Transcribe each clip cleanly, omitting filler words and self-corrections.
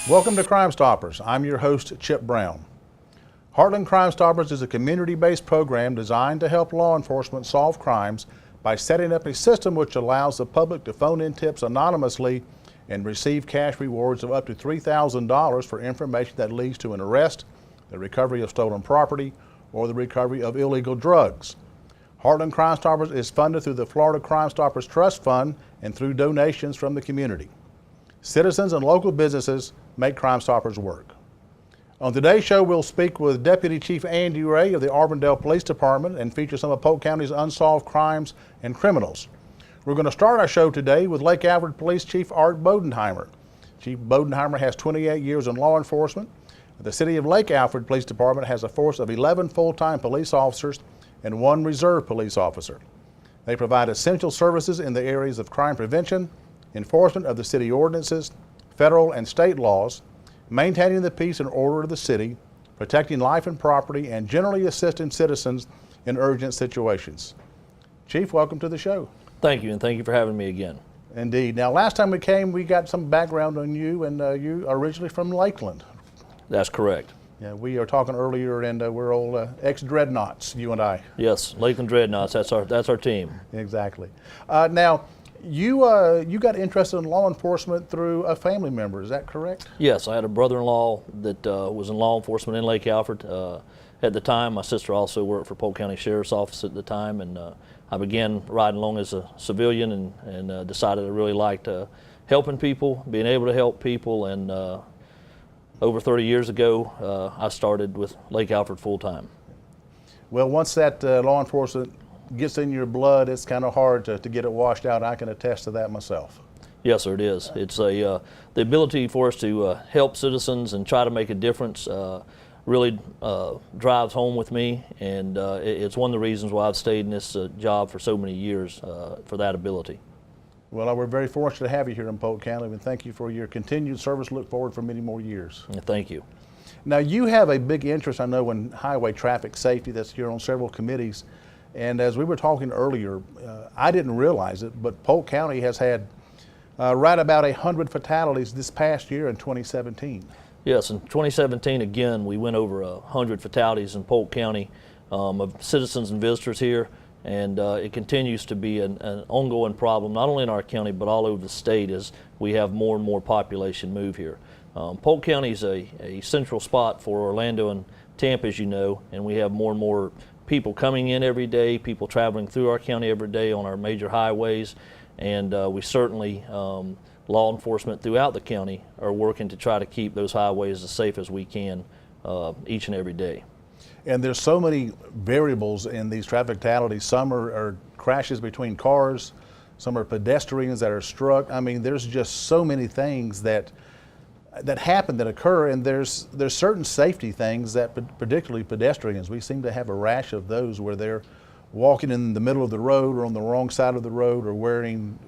Welcome to Crime Stoppers. I'm your host, Chip Brown. Heartland Crime Stoppers is a community-based program designed to help law enforcement solve crimes by setting up a system which allows the public to phone in tips anonymously and receive cash rewards of up to $3,000 for information that leads to an arrest, the recovery of stolen property, or the recovery of illegal drugs. Heartland Crime Stoppers is funded through the Florida Crime Stoppers Trust Fund and through donations from the community. Citizens and local businesses make Crime Stoppers work. On today's show, we'll speak with Deputy Chief Andy Ray of the Auburndale Police Department and feature some of Polk County's unsolved crimes and criminals. We're going to start our show today with Lake Alfred Police Chief Art Bodenheimer. Chief Bodenheimer has 28 years in law enforcement. The City of Lake Alfred Police Department has a force of 11 full-time police officers and 1 reserve police officer. They provide essential services in the areas of crime prevention, enforcement of the city ordinances, federal and state laws, maintaining the peace and order of the city, protecting life and property, and generally assisting citizens in urgent situations. Chief, welcome to the show. Thank you, and thank you for having me again. Indeed. Now, last time we came, we got some background on you, and you are originally from Lakeland. That's correct. Yeah, we were talking earlier, and we're old ex-dreadnoughts, you and I. Yes, Lakeland Dreadnoughts. That's our team. Exactly. Now, you got interested in law enforcement through a family member. Is that correct? Yes, I had a brother-in-law that was in law enforcement in Lake Alfred. At the time, my sister also worked for Polk County Sheriff's Office at the time, and I began riding along as a civilian and decided I really liked helping people, being able to help people, and over 30 years ago, I started with Lake Alfred full-time. Well, once that law enforcement gets in your blood, it's kind of hard to get it washed out. I can attest to that myself. Yes, sir, it is. It's the ability for us to help citizens and try to make a difference really drives home with me, and it's one of the reasons why I've stayed in this job for so many years, for that ability. Well, we're very fortunate to have you here in Polk County, and thank you for your continued service. Look forward for many more years. Yeah, thank you. Now, you have a big interest, I know, in highway traffic safety. That's you're on several committees. And as we were talking earlier, I didn't realize it, but Polk County has had right about 100 fatalities this past year in 2017. Yes, in 2017, again, we went over 100 fatalities in Polk County of citizens and visitors here, and it continues to be an ongoing problem, not only in our county, but all over the state as we have more and more population move here. Polk County is a central spot for Orlando and Tampa, as you know, and we have more and more people coming in every day, people traveling through our county every day on our major highways, and we certainly, law enforcement throughout the county are working to try to keep those highways as safe as we can each and every day. And there's so many variables in these traffic fatalities. Some are crashes between cars, some are pedestrians that are struck. I mean, there's just so many things that happen, that occur, and there's certain safety things that, particularly pedestrians, we seem to have a rash of those where they're walking in the middle of the road or on the wrong side of the road or wearing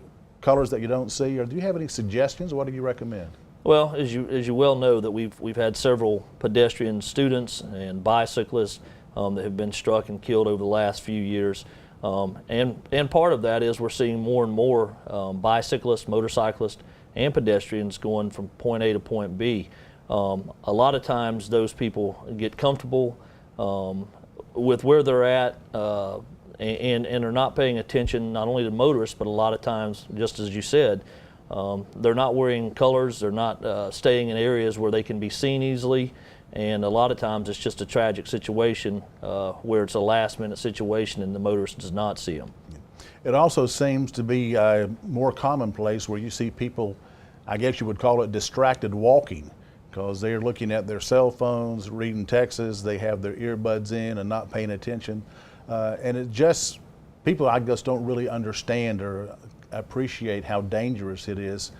colors that you don't see. Or do you have any suggestions? What do you recommend? Well, as you well know, that we've had several pedestrian students and bicyclists that have been struck and killed over the last few years. And part of that is we're seeing more and more bicyclists, motorcyclists, and pedestrians going from point A to point B. A lot of times those people get comfortable with where they're at and are not paying attention not only to motorists, but a lot of times, just as you said, they're not wearing colors, they're not staying in areas where they can be seen easily, and a lot of times it's just a tragic situation where it's a last-minute situation and the motorist does not see them. It also seems to be more commonplace where you see people, I guess you would call it distracted walking, because they're looking at their cell phones, reading texts, they have their earbuds in and not paying attention. And it just, people I guess don't really understand or appreciate how dangerous it is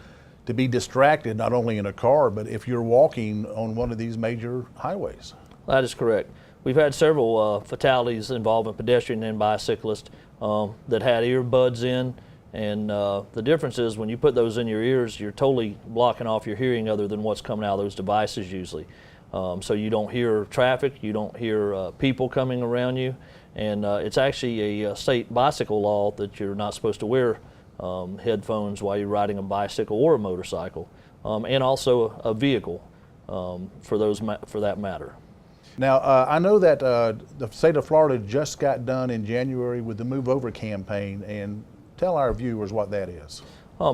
to be distracted, not only in a car, but if you're walking on one of these major highways. That is correct. We've had several fatalities involving pedestrian and bicyclists that had earbuds in, and the difference is when you put those in your ears, you're totally blocking off your hearing other than what's coming out of those devices usually. So you don't hear traffic, you don't hear people coming around you, and it's actually a state bicycle law that you're not supposed to wear headphones while you're riding a bicycle or a motorcycle. and also a vehicle for that matter. Now, I know that the state of Florida just got done in January with the Move Over campaign, and tell our viewers what that is.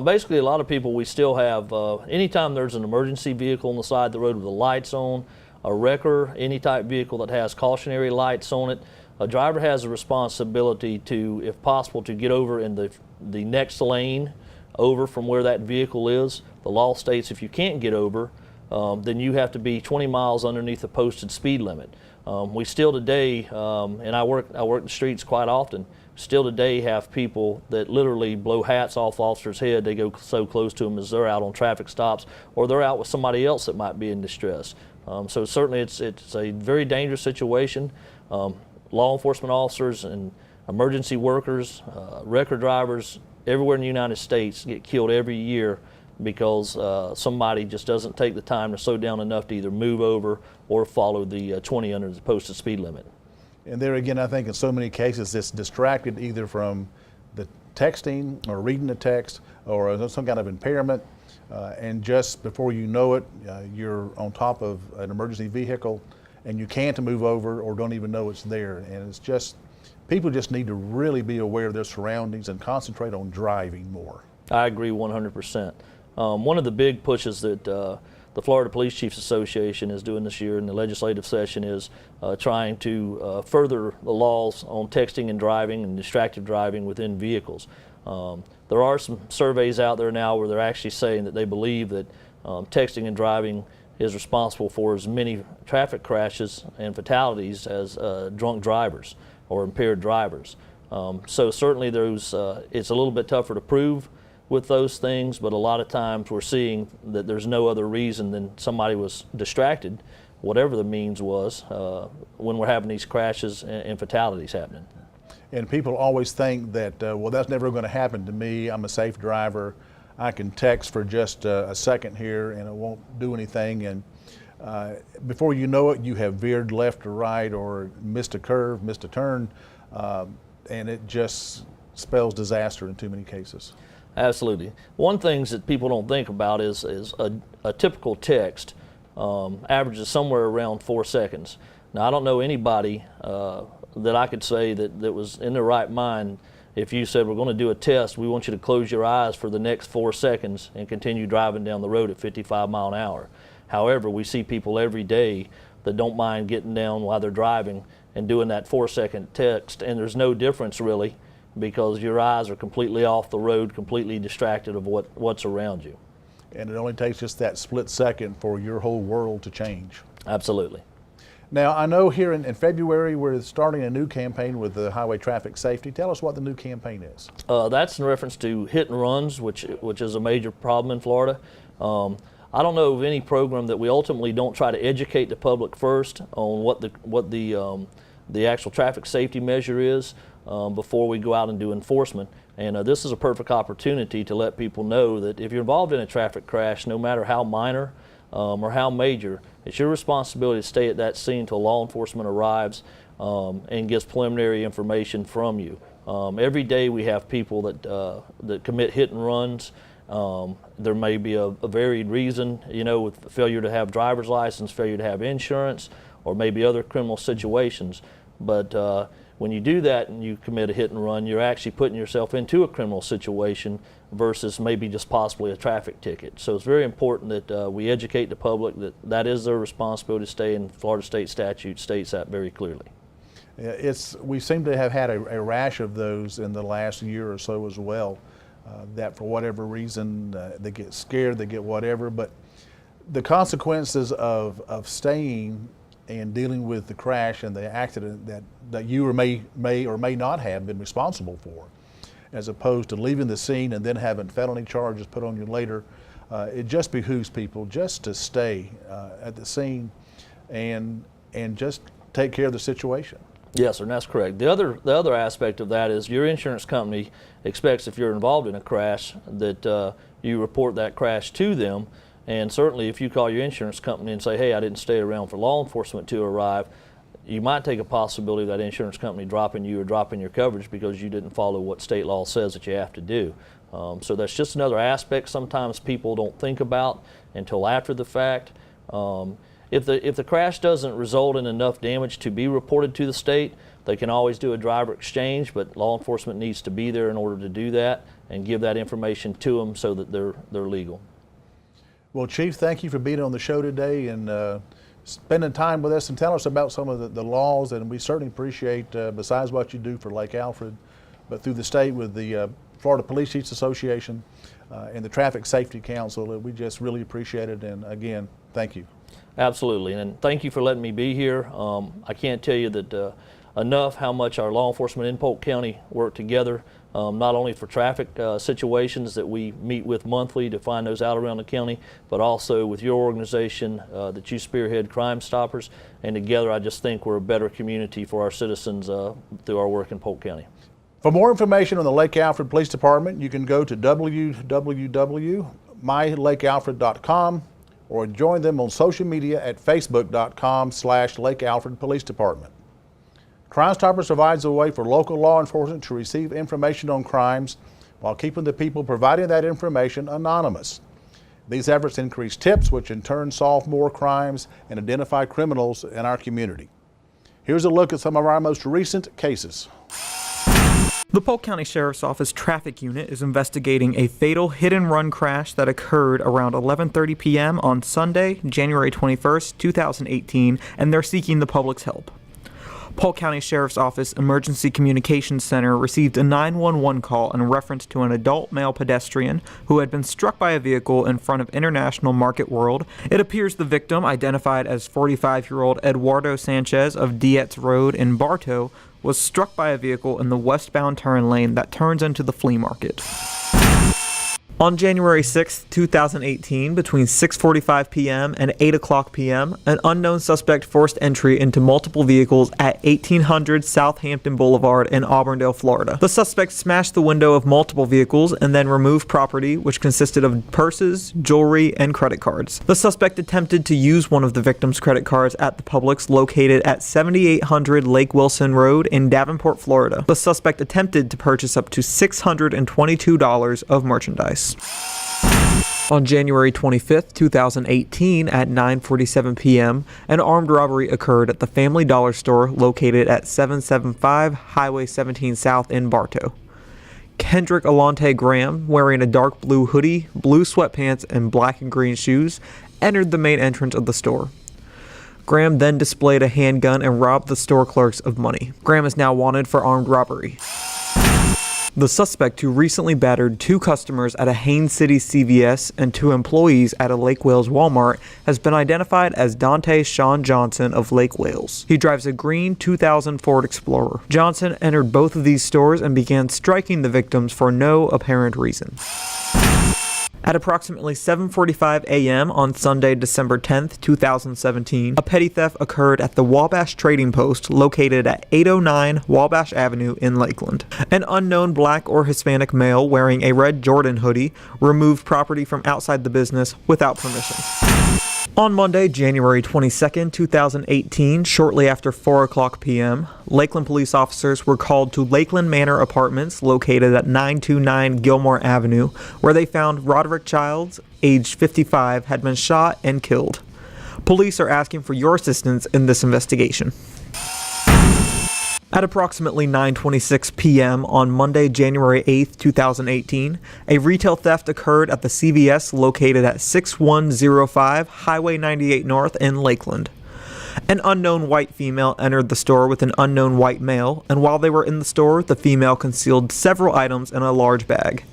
Basically, a lot of people, we still have, anytime there's an emergency vehicle on the side of the road with the lights on, a wrecker, any type vehicle that has cautionary lights on it, a driver has a responsibility to, if possible, to get over in the next lane over from where that vehicle is. The law states if you can't get over, then you have to be 20 miles underneath the posted speed limit. We still today, and I work the streets quite often, still today have people that literally blow hats off officers' head. They go so close to them as they're out on traffic stops, or they're out with somebody else that might be in distress. So certainly it's a very dangerous situation. Law enforcement officers and emergency workers, wrecker drivers, everywhere in the United States get killed every year because somebody just doesn't take the time to slow down enough to either move over or follow the 20 under the posted speed limit. And there again, I think in so many cases it's distracted either from the texting or reading the text or some kind of impairment, and just before you know it, you're on top of an emergency vehicle and you can't move over or don't even know it's there. And it's just, people just need to really be aware of their surroundings and concentrate on driving more. I agree 100%. One of the big pushes that the Florida Police Chiefs Association is doing this year in the legislative session is trying to further the laws on texting and driving and distracted driving within vehicles. There are some surveys out there now where they're actually saying that they believe that texting and driving is responsible for as many traffic crashes and fatalities as drunk drivers or impaired drivers. So certainly it's a little bit tougher to prove with those things, but a lot of times we're seeing that there's no other reason than somebody was distracted, whatever the means was, when we're having these crashes and fatalities happening. And people always think that, well, that's never going to happen to me. I'm a safe driver. I can text for just a second here and it won't do anything. And before you know it, you have veered left or right or missed a curve, missed a turn, and it just spells disaster in too many cases. Absolutely. One thing that people don't think about is a typical text averages somewhere around 4 seconds. Now, I don't know anybody that I could say that was in their right mind if you said, we're going to do a test, we want you to close your eyes for the next 4 seconds and continue driving down the road at 55 miles an hour. However, we see people every day that don't mind getting down while they're driving and doing that 4-second text, and there's no difference really, because your eyes are completely off the road, completely distracted of what's around you. And it only takes just that split second for your whole world to change. Absolutely. Now, I know here in February we're starting a new campaign with the highway traffic safety. Tell us what the new campaign is. That's in reference to hit and runs, which is a major problem in Florida. I don't know of any program that we ultimately don't try to educate the public first on what the actual traffic safety measure is before we go out and do enforcement. And this is a perfect opportunity to let people know that if you're involved in a traffic crash, no matter how minor or how major, it's your responsibility to stay at that scene until law enforcement arrives and gets preliminary information from you. Every day we have people that commit hit and runs. There may be a varied reason, with failure to have driver's license, failure to have insurance, or maybe other criminal situations. But when you do that and you commit a hit and run, you're actually putting yourself into a criminal situation versus maybe just possibly a traffic ticket. So it's very important that we educate the public that is their responsibility to stay, and Florida state statute states that very clearly. We seem to have had a rash of those in the last year or so as well, that for whatever reason they get scared, they get whatever, but the consequences of staying and dealing with the crash and the accident that you may or may not have been responsible for, as opposed to leaving the scene and then having felony charges put on you later. It just behooves people just to stay at the scene and just take care of the situation. Yes, sir, and that's correct. The other aspect of that is your insurance company expects, if you're involved in a crash, that you report that crash to them. And certainly if you call your insurance company and say, hey, I didn't stay around for law enforcement to arrive, you might take a possibility of that insurance company dropping you or dropping your coverage because you didn't follow what state law says that you have to do. So that's just another aspect sometimes people don't think about until after the fact. If the crash doesn't result in enough damage to be reported to the state, they can always do a driver exchange, but law enforcement needs to be there in order to do that and give that information to them so that they're legal. Well, Chief, thank you for being on the show today and spending time with us and telling us about some of the laws, and we certainly appreciate, besides what you do for Lake Alfred, but through the state with the Florida Police Chiefs Association and the Traffic Safety Council. We just really appreciate it, and again, thank you. Absolutely, and thank you for letting me be here. I can't tell you that enough how much our law enforcement in Polk County work together, not only for traffic situations that we meet with monthly to find those out around the county, but also with your organization that you spearhead, Crime Stoppers, and together I just think we're a better community for our citizens through our work in Polk County. For more information on the Lake Alfred Police Department, you can go to www.mylakealfred.com or join them on social media at facebook.com/Lake Alfred Police Department. Crime Stoppers provides a way for local law enforcement to receive information on crimes while keeping the people providing that information anonymous. These efforts increase tips, which in turn solve more crimes and identify criminals in our community. Here's a look at some of our most recent cases. The Polk County Sheriff's Office Traffic Unit is investigating a fatal hit-and-run crash that occurred around 11:30 p.m. on Sunday, January 21st, 2018, and they're seeking the public's help. Polk County Sheriff's Office Emergency Communications Center received a 911 call in reference to an adult male pedestrian who had been struck by a vehicle in front of International Market World. It appears the victim, identified as 45-year-old Eduardo Sanchez of Dietz Road in Bartow, was struck by a vehicle in the westbound turn lane that turns into the flea market. On January 6, 2018, between 6:45 p.m. and 8 o'clock p.m., an unknown suspect forced entry into multiple vehicles at 1800 Southampton Boulevard in Auburndale, Florida. The suspect smashed the window of multiple vehicles and then removed property, which consisted of purses, jewelry, and credit cards. The suspect attempted to use one of the victim's credit cards at the Publix located at 7800 Lake Wilson Road in Davenport, Florida. The suspect attempted to purchase up to $622 of merchandise. On January 25, 2018, at 9:47 p.m., an armed robbery occurred at the Family Dollar store located at 775 Highway 17 South in Bartow. Kendrick Alante Graham, wearing a dark blue hoodie, blue sweatpants, and black and green shoes, entered the main entrance of the store. Graham then displayed a handgun and robbed the store clerks of money. Graham is now wanted for armed robbery. The suspect, who recently battered 2 customers at a Haines City CVS and 2 employees at a Lake Wales Walmart, has been identified as Dante Sean Johnson of Lake Wales. He drives a green 2000 Ford Explorer. Johnson entered both of these stores and began striking the victims for no apparent reason. At approximately 7:45 a.m. on Sunday, December 10, 2017, a petty theft occurred at the Wabash Trading Post located at 809 Wabash Avenue in Lakeland. An unknown black or Hispanic male wearing a red Jordan hoodie removed property from outside the business without permission. On Monday, January 22, 2018, shortly after 4 o'clock p.m., Lakeland police officers were called to Lakeland Manor Apartments located at 929 Gilmore Avenue, where they found Roderick Childs, aged 55, had been shot and killed. Police are asking for your assistance in this investigation. At approximately 9:26 p.m. on Monday, January 8, 2018, a retail theft occurred at the CVS located at 6105 Highway 98 North in Lakeland. An unknown white female entered the store with an unknown white male, and while they were in the store, the female concealed several items in a large bag.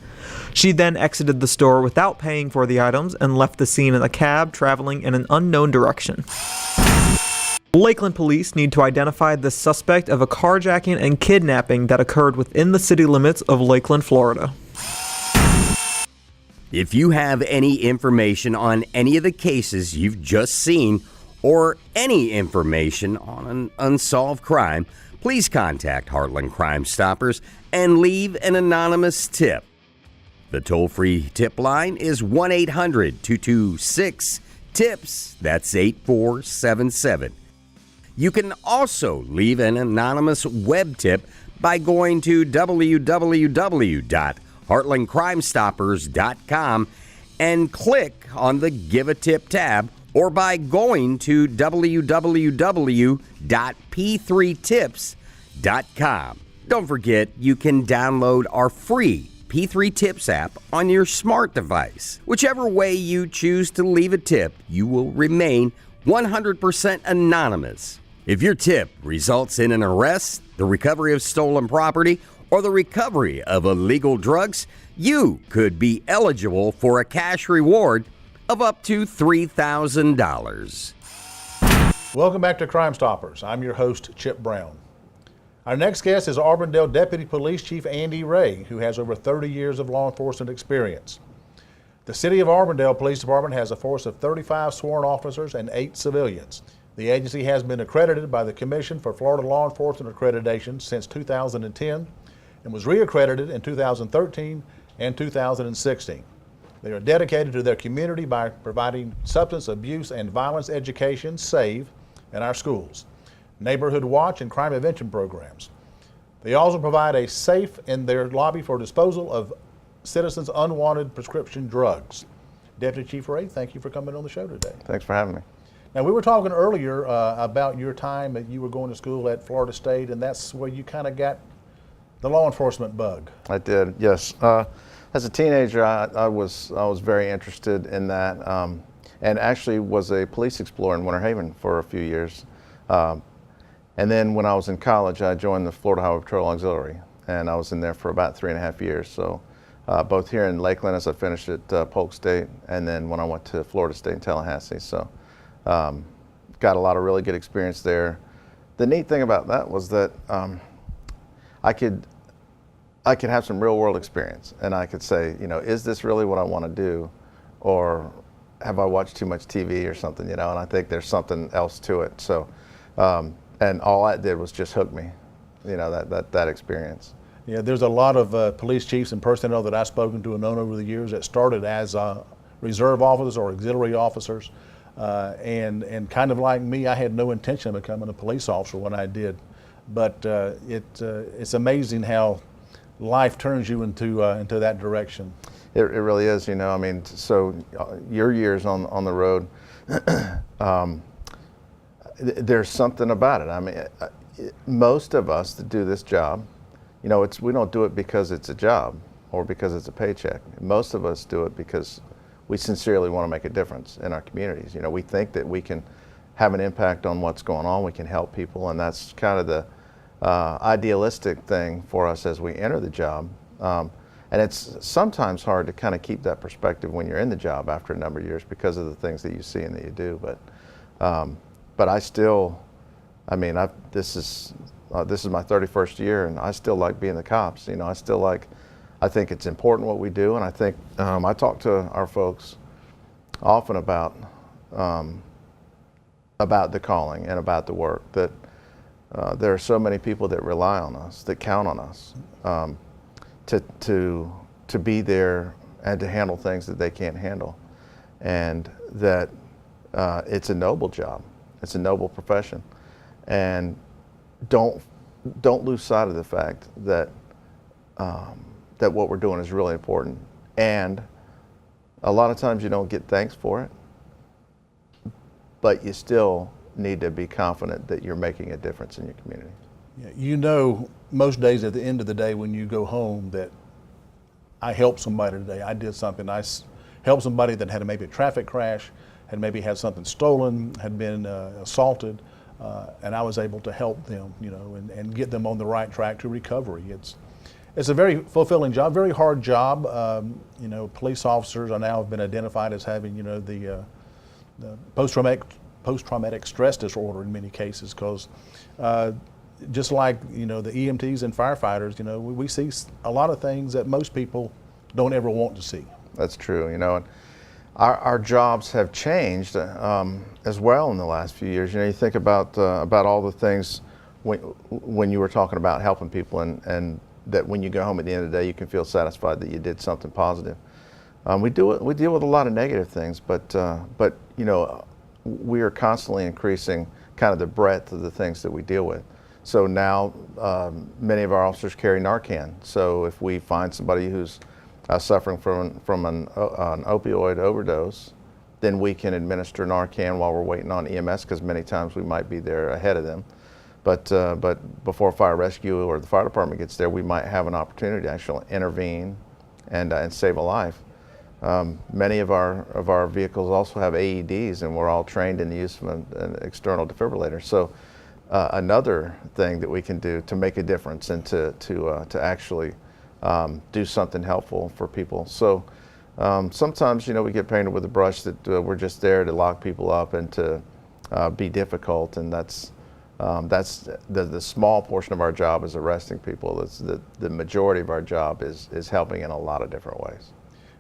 She then exited the store without paying for the items and left the scene in a cab traveling in an unknown direction. Lakeland police need to identify the suspect of a carjacking and kidnapping that occurred within the city limits of Lakeland, Florida. If you have any information on any of the cases you've just seen or any information on an unsolved crime, please contact Heartland Crime Stoppers and leave an anonymous tip. The toll-free tip line is 1-800-226-TIPS. That's 8477. You can also leave an anonymous web tip by going to www.heartlandcrime.com. heartlandcrimestoppers.com and click on the Give a Tip tab, or by going to www.p3tips.com. Don't forget, you can download our free P3 Tips app on your smart device. Whichever way you choose to leave a tip, you will remain 100% anonymous. If your tip results in an arrest, the recovery of stolen property, or the recovery of illegal drugs, you could be eligible for a cash reward of up to $3,000. Welcome back to Crime Stoppers. I'm your host, Chip Brown. Our next guest is Auburndale Deputy Police Chief Andy Ray, who has over 30 years of law enforcement experience. The City of Auburndale Police Department has a force of 35 sworn officers and 8 civilians. The agency has been accredited by the Commission for Florida Law Enforcement Accreditation since 2010 and was reaccredited in 2013 and 2016. They are dedicated to their community by providing substance abuse and violence education, SAVE, in our schools, neighborhood watch, and crime prevention programs. They also provide a safe in their lobby for disposal of citizens' unwanted prescription drugs. Deputy Chief Ray, thank you for coming on the show today. Thanks for having me. Now, we were talking earlier about your time that you were going to school at Florida State, and that's where you kind of got the law enforcement bug. I did, yes. As a teenager, I was very interested in that, and actually was a police explorer in Winter Haven for a few years. And then when I was in college, I joined the Florida Highway Patrol Auxiliary, and I was in there for about 3.5 years. So both here in Lakeland as I finished at Polk State, and then when I went to Florida State in Tallahassee. So got a lot of really good experience there. The neat thing about that was that I could have some real world experience, and I could say, you know, is this really what I want to do, or have I watched too much TV or something, you know? And I think there's something else to it. So, and all that did was just hook me, you know, that experience. Yeah, there's a lot of police chiefs and personnel that I've spoken to and known over the years that started as reserve officers or auxiliary officers, and kind of like me, I had no intention of becoming a police officer when I did, but it's amazing how life turns you into that direction. It really is, you know. I mean, so your years on the road, there's something about it. I mean, most of us that do this job, you know, we don't do it because it's a job or because it's a paycheck. Most of us do it because we sincerely want to make a difference in our communities. You know, we think that we can have an impact on what's going on. We can help people, and that's kind of the idealistic thing for us as we enter the job. And it's sometimes hard to kind of keep that perspective when you're in the job after a number of years because of the things that you see and that you do. But I still, I mean, this is my 31st year, and I still like being the cops. You know, I think it's important what we do, and I think I talk to our folks often about the calling and about the work, that there are so many people that rely on us, that count on us to be there and to handle things that they can't handle, and that it's a noble job, it's a noble profession, and don't lose sight of the fact that that what we're doing is really important, and a lot of times you don't get thanks for it, but you still need to be confident that you're making a difference in your community. Yeah, you know, most days at the end of the day when you go home that I helped somebody today, I did something, helped somebody that had maybe a traffic crash, had maybe had something stolen, had been assaulted, and I was able to help them, you know, and get them on the right track to recovery. It's a very fulfilling job, very hard job. You know, police officers are now have been identified as having, you know, the post-traumatic stress disorder in many cases, because just like, you know, the EMTs and firefighters, you know, we see a lot of things that most people don't ever want to see. That's true, you know, and our jobs have changed as well in the last few years. You know, you think about all the things when you were talking about helping people, and that when you go home at the end of the day, you can feel satisfied that you did something positive. We deal with a lot of negative things, but you know, we are constantly increasing kind of the breadth of the things that we deal with. So now many of our officers carry Narcan. So if we find somebody who's suffering from an opioid overdose, then we can administer Narcan while we're waiting on EMS, because many times we might be there ahead of them. But before fire rescue or the fire department gets there, we might have an opportunity to actually intervene and save a life. Many of our vehicles also have AEDs, and we're all trained in the use of an external defibrillator. So another thing that we can do to make a difference and to actually do something helpful for people. So sometimes, we get painted with a brush that we're just there to lock people up and to be difficult, and that's the small portion of our job is arresting people. It's the majority of our job is helping in a lot of different ways.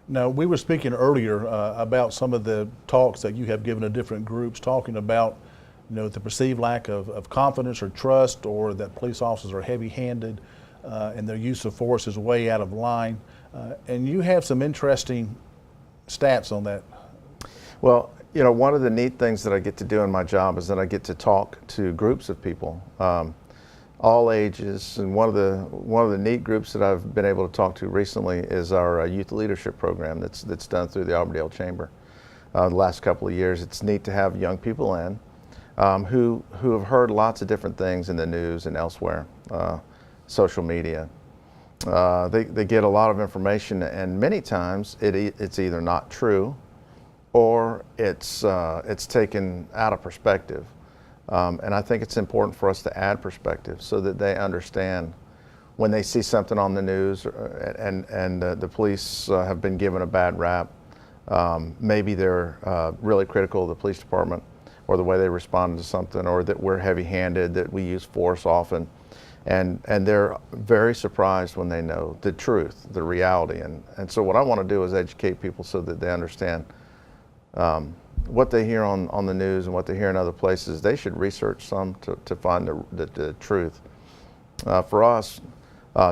Now, we were speaking earlier about some of the talks that you have given to different groups, talking about the perceived lack of confidence or trust, or that police officers are heavy-handed and their use of force is way out of line. And you have some interesting stats on that. Well, one of the neat things that I get to do in my job is that I get to talk to groups of people, all ages. And one of the neat groups that I've been able to talk to recently is our youth leadership program that's done through the Auburndale Chamber. The last couple of years, it's neat to have young people in who have heard lots of different things in the news and elsewhere, social media. They get a lot of information, and many times it's either not true or it's taken out of perspective. And I think it's important for us to add perspective so that they understand when they see something on the news and the police have been given a bad rap. Maybe they're really critical of the police department or the way they responded to something, or that we're heavy-handed, that we use force often. And they're very surprised when they know the truth, the reality. And so what I want to do is educate people so that they understand what they hear on the news and what they hear in other places. They should research some to find the truth. For us,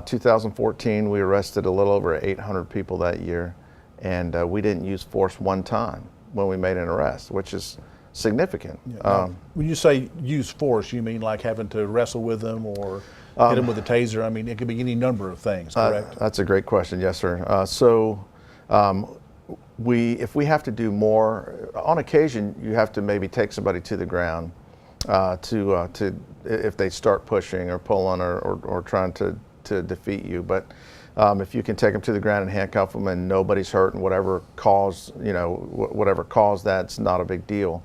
2014, we arrested a little over 800 people that year, and we didn't use force one time when we made an arrest, which is significant. Yeah. When you say use force, you mean like having to wrestle with them or hit them with a taser? I mean, it could be any number of things, correct? That's a great question, yes, sir. If we have to do more, on occasion, you have to maybe take somebody to the ground if they start pushing or pulling or trying to defeat you. But if you can take them to the ground and handcuff them and nobody's hurt, and whatever caused that's not a big deal.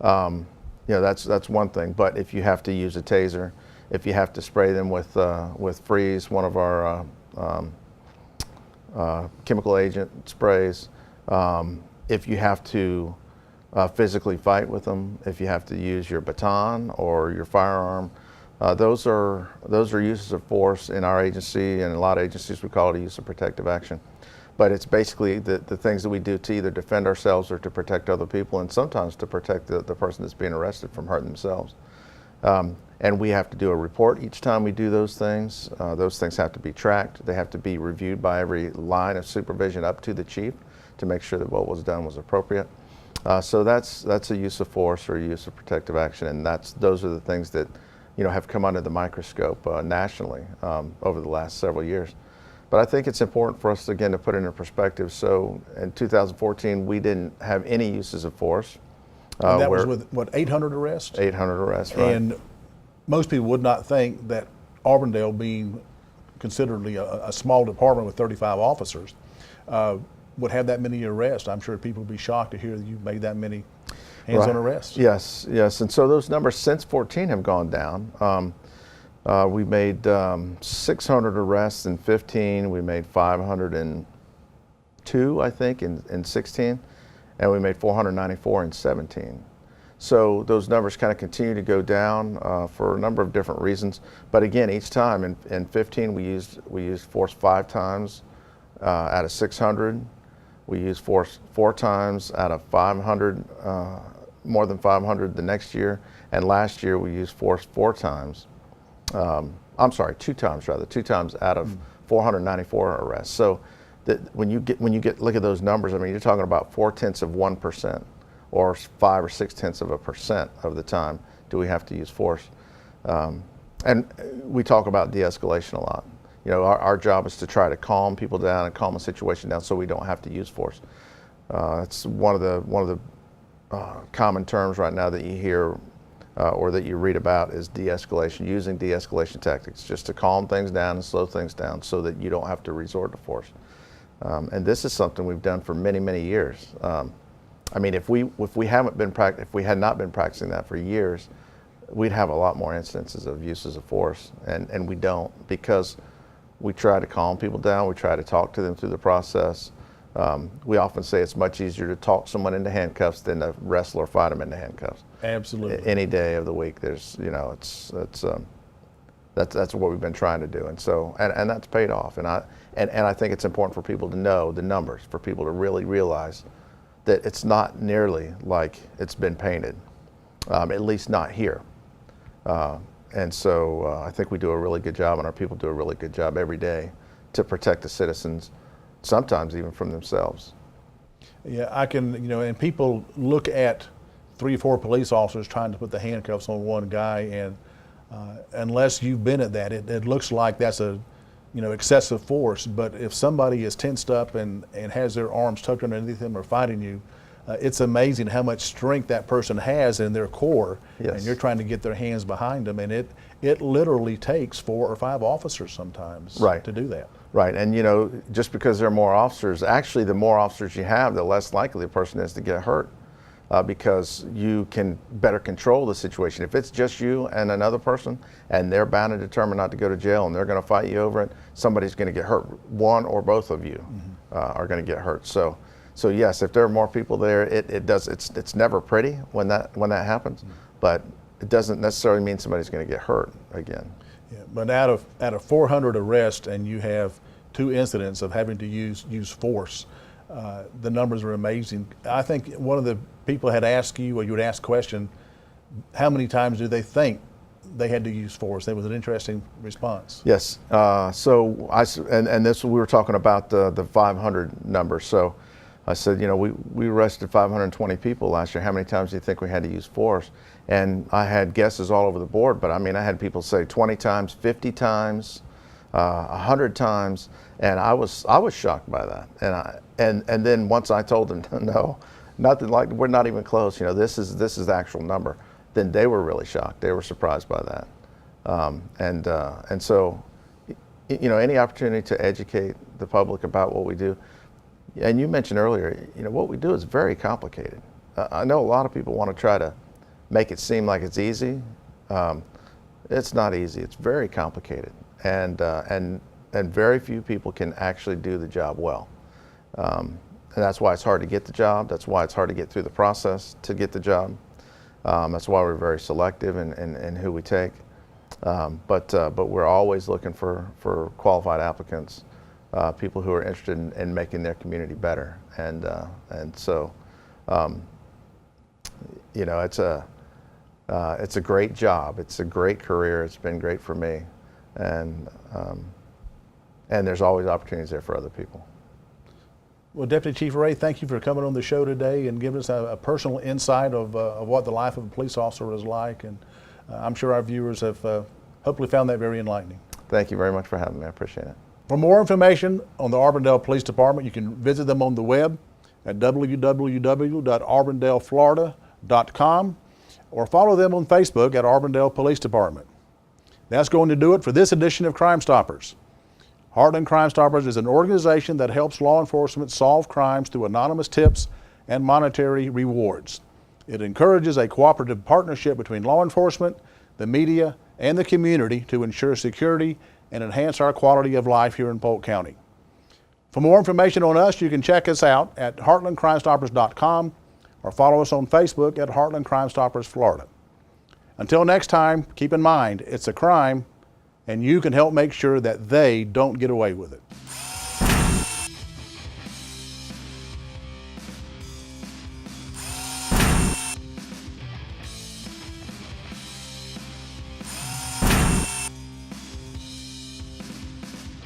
That's one thing. But if you have to use a taser, if you have to spray them with freeze, one of our chemical agent sprays, if you have to physically fight with them, if you have to use your baton or your firearm, those are uses of force in our agency, and a lot of agencies we call it a use of protective action. But it's basically the things that we do to either defend ourselves or to protect other people, and sometimes to protect the person that's being arrested from hurting themselves. And we have to do a report each time we do those things. Those things have to be tracked. They have to be reviewed by every line of supervision up to the chief to make sure that what was done was appropriate. So that's a use of force or a use of protective action, and those are the things that have come under the microscope nationally over the last several years. But I think it's important for us, again, to put it in perspective. So in 2014, we didn't have any uses of force. And that was with, what, 800 arrests? 800 arrests, right. And most people would not think that Auburndale, being considerably a small department with 35 officers, would have that many arrests. I'm sure people would be shocked to hear that you've made that many hands-on arrests. Yes. And so those numbers since 14 have gone down. We made 600 arrests in 15. We made 502, I think, in 16. And we made 494 in 17. So those numbers kind of continue to go down for a number of different reasons. But again, each time in 15, we used force 5 times out of 600. We used force 4 times out of 500, more than 500 the next year. And last year we used force 4 times. 2 times rather, 2 times out of 494 arrests. So when you look at those numbers, I mean, you're talking about 0.4%, or 5 or 0.6% of the time do we have to use force. And we talk about de-escalation a lot. you know, our job is to try to calm people down and calm a situation down so we don't have to use force. It's one of the common terms right now that you hear or that you read about is de-escalation, using de-escalation tactics just to calm things down and slow things down so that you don't have to resort to force. And this is something we've done for many, many years. I mean, if we had not been practicing that for years, we'd have a lot more instances of uses of force, and we don't, because we try to calm people down. We try to talk to them through the process. We often say it's much easier to talk someone into handcuffs than to wrestle or fight them into handcuffs. Absolutely. Any day of the week, there's, you know, that's what we've been trying to do, and so and that's paid off. And I think it's important for people to know the numbers, for people to really realize that it's not nearly like it's been painted, at least not here. And so I think we do a really good job, and our people do a really good job every day to protect the citizens, sometimes even from themselves. Yeah, I can, you know, and people look at 3 or 4 police officers trying to put the handcuffs on one guy, and unless you've been at that, it looks like that's a, you know, excessive force. But if somebody is tensed up and has their arms tucked underneath them or fighting you, it's amazing how much strength that person has in their core. Yes. And you're trying to get their hands behind them, and it literally takes 4 or 5 officers sometimes Right. to do that. Right, and you know, just because there are more officers, actually the more officers you have, the less likely the person is to get hurt, because you can better control the situation. If it's just you and another person, and they're bound and determined not to go to jail, and they're going to fight you over it, somebody's going to get hurt. One or both of you are going to get hurt. So yes, if there are more people there, it's never pretty when that happens, but it doesn't necessarily mean somebody's going to get hurt again. Yeah, but out of 400 arrests, and you have 2 incidents of having to use force, the numbers are amazing. I think one of the people had asked you, or you would ask a question, how many times do they think they had to use force? That was an interesting response. Yes. And this, we were talking about the 500 number. So I said, you know, we arrested 520 people last year. How many times do you think we had to use force? And I had guesses all over the board, but I mean, I had people say 20 times, 50 times, 100 times, and I was shocked by that. And then once I told them, no, nothing, like, we're not even close. You know, this is the actual number. Then they were really shocked. They were surprised by that. And so, you know, any opportunity to educate the public about what we do. And you mentioned earlier, you know, what we do is very complicated. I know a lot of people want to try to make it seem like it's easy. It's not easy. It's very complicated, and very few people can actually do the job well. And that's why it's hard to get the job. That's why it's hard to get through the process to get the job. That's why we're very selective in who we take. But we're always looking for qualified applicants, people who are interested in making their community better. And so, you know, it's a great job. It's a great career. It's been great for me, and there's always opportunities there for other people. Well, Deputy Chief Ray, thank you for coming on the show today and giving us a personal insight of what the life of a police officer is like, and I'm sure our viewers have hopefully found that very enlightening. Thank you very much for having me. I appreciate it. For more information on the Auburndale Police Department, you can visit them on the web at www.auburndaleflorida.com or follow them on Facebook at Auburndale Police Department. That's going to do it for this edition of Crime Stoppers. Heartland Crime Stoppers is an organization that helps law enforcement solve crimes through anonymous tips and monetary rewards. It encourages a cooperative partnership between law enforcement, the media, and the community to ensure security and enhance our quality of life here in Polk County. For more information on us, you can check us out at heartlandcrimestoppers.com or follow us on Facebook at Heartland Crime Stoppers Florida. Until next time, keep in mind, it's a crime, and you can help make sure that they don't get away with it.